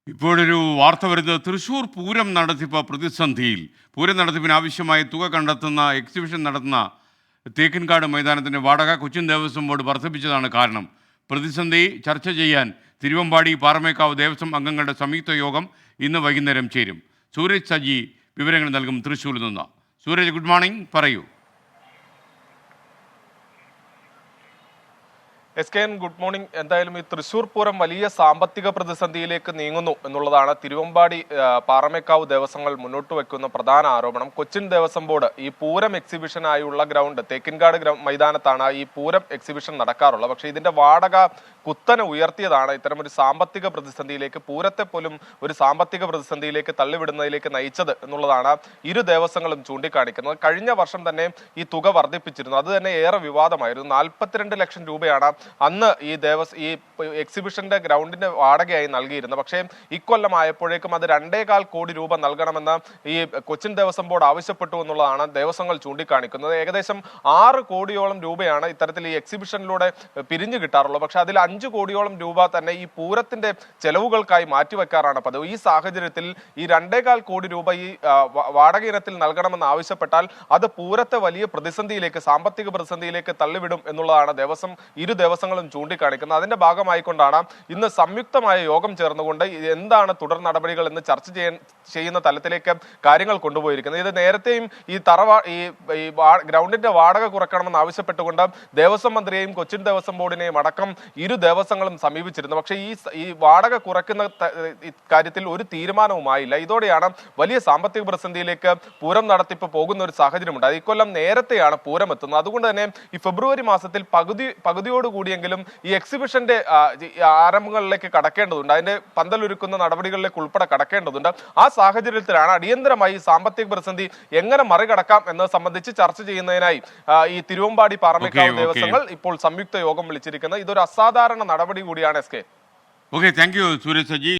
ഇപ്പോഴൊരു വാർത്ത വരുന്നത് തൃശൂർ പൂരം നടത്തിപ്പ് പ്രതിസന്ധിയിൽ. പൂരം നടത്തിപ്പിന് ആവശ്യമായ തുക കണ്ടെത്തുന്ന എക്സിബിഷൻ നടത്തുന്ന തേക്കിൻകാട് മൈതാനത്തിൻ്റെ വാടക കൊച്ചിൻ ദേവസ്വം ബോർഡ് വർദ്ധിപ്പിച്ചതാണ് കാരണം. പ്രതിസന്ധി ചർച്ച ചെയ്യാൻ തിരുവമ്പാടി പാറമേക്കാവ് ദേവസ്വം അംഗങ്ങളുടെ സംയുക്ത യോഗം ഇന്ന് വൈകുന്നേരം ചേരും. സൂരജ് സജി വിവരങ്ങൾ നൽകും തൃശ്ശൂരിൽ നിന്ന്. സൂരജ്, ഗുഡ് മോർണിംഗ്, പറയൂ. SKN good morning. എന്തായാലും ഈ തൃശൂർ പൂരം വലിയ സാമ്പത്തിക പ്രതിസന്ധിയിലേക്ക് നീങ്ങുന്നു എന്നുള്ളതാണ് തിരുവമ്പാടി പാറമേക്കാവ് ദേവസ്വങ്ങൾ മുന്നോട്ട് വെക്കുന്ന പ്രധാന ആരോപണം. കൊച്ചിൻ ദേവസ്വം ബോർഡ് ഈ പൂരം എക്സിബിഷനായുള്ള ഗ്രൗണ്ട് തേക്കിൻകാട് മൈതാനത്താണ് ഈ പൂരം എക്സിബിഷൻ നടക്കാറുള്ളത്. പക്ഷേ ഇതിന്റെ വാടക കുത്തനെ ഉയർത്തിയതാണ് ഇത്തരമൊരു സാമ്പത്തിക പ്രതിസന്ധിയിലേക്ക്, പൂരത്തെ പോലും ഒരു സാമ്പത്തിക പ്രതിസന്ധിയിലേക്ക് തള്ളിവിടുന്നതിലേക്ക് നയിച്ചത് എന്നുള്ളതാണ് ഇരു ദേവസ്വങ്ങളും ചൂണ്ടിക്കാണിക്കുന്നത്. കഴിഞ്ഞ വർഷം തന്നെ ഈ തുക വർദ്ധിപ്പിച്ചിരുന്നു. അത് തന്നെ ഏറെ വിവാദമായിരുന്നു. 42 ലക്ഷം രൂപയാണ് അന്ന് ഈ എക്സിബിഷന്റെ ഗ്രൗണ്ടിന്റെ വാടകയായി നൽകിയിരുന്നത്. പക്ഷേ ഇക്കൊല്ലം ആയപ്പോഴേക്കും അത് 2.25 കോടി രൂപ നൽകണമെന്ന് ഈ കൊച്ചിൻ ദേവസ്വം ബോർഡ് ആവശ്യപ്പെട്ടു എന്നുള്ളതാണ് ദേവസ്വങ്ങൾ ചൂണ്ടിക്കാണിക്കുന്നത്. ഏകദേശം 6 കോടിയോളം രൂപയാണ് ഇത്തരത്തിൽ ഈ എക്സിബിഷനിലൂടെ പിരിഞ്ഞു കിട്ടാറുള്ളത്. പക്ഷെ അതിൽ 5 കോടിയോളം രൂപ തന്നെ ഈ പൂരത്തിന്റെ ചെലവുകൾക്കായി മാറ്റിവെക്കാറാണ് പതിവ്. ഈ സാഹചര്യത്തിൽ ഈ 2.25 കോടി രൂപ ഈ വാടക ഇനത്തിൽ നൽകണമെന്ന് ആവശ്യപ്പെട്ടാൽ അത് പൂരത്തെ വലിയ പ്രതിസന്ധിയിലേക്ക്, സാമ്പത്തിക പ്രതിസന്ധിയിലേക്ക് തള്ളിവിടും എന്നുള്ളതാണ് ഇരു ദേവസ്വങ്ങളും ചൂണ്ടിക്കാണിക്കുന്നത്. അതിന്റെ ഭാഗമായിക്കൊണ്ടാണ് ഇന്ന് സംയുക്തമായ യോഗം ചേർന്നുകൊണ്ട് എന്താണ് തുടർ നടപടികൾ എന്ന് ചർച്ച ചെയ്യുന്ന തലത്തിലേക്ക് കാര്യങ്ങൾ കൊണ്ടുപോയിരിക്കുന്നത്. ഇത് നേരത്തെയും ഈ ഗ്രൗണ്ടിന്റെ വാടക കുറയ്ക്കണമെന്ന് ആവശ്യപ്പെട്ടുകൊണ്ട് ദേവസ്വം മന്ത്രിയെയും കൊച്ചിൻ ദേവസ്വം ബോർഡിനെയും അടക്കം ഇരു ദേവസ്വങ്ങളും സമീപിച്ചിരുന്നു. പക്ഷേ ഈ വാടക കുറയ്ക്കുന്ന കാര്യത്തിൽ ഒരു തീരുമാനവുമായില്ല. ഇതോടെയാണ് വലിയ സാമ്പത്തിക പ്രതിസന്ധിയിലേക്ക് പൂരം നടത്തിപ്പ് പോകുന്ന ഒരു സാഹചര്യമുണ്ട്. ഇക്കൊല്ലം നേരത്തെയാണ് പൂരം എത്തുന്നത്. അതുകൊണ്ട് തന്നെ ഈ ഫെബ്രുവരി മാസത്തിൽ പകുതിയോടുകൂടിയെങ്കിലും ഈ എക്സിബിഷന്റെ ആരംഭങ്ങളിലേക്ക് കടക്കേണ്ടതുണ്ട്. അതിന്റെ പന്തലൊരുക്കുന്ന നടപടികളിലേക്ക് ഉൾപ്പെടെ കടക്കേണ്ടതുണ്ട്. ആ സാഹചര്യത്തിലാണ് അടിയന്തരമായി സാമ്പത്തിക പ്രതിസന്ധി എങ്ങനെ മറികടക്കാം എന്നത് സംബന്ധിച്ച് ചർച്ച ചെയ്യുന്നതിനായി ഈ തിരുവമ്പാടി പാറമേക്കാവ് ദേവസ്വങ്ങൾ ഇപ്പോൾ സംയുക്ത യോഗം വിളിച്ചിരിക്കുന്നത്. ഇതൊരു അസാധാരണ നടപടി കൂടിയാണ്. SK. Okay, thank you Sooraj Saji.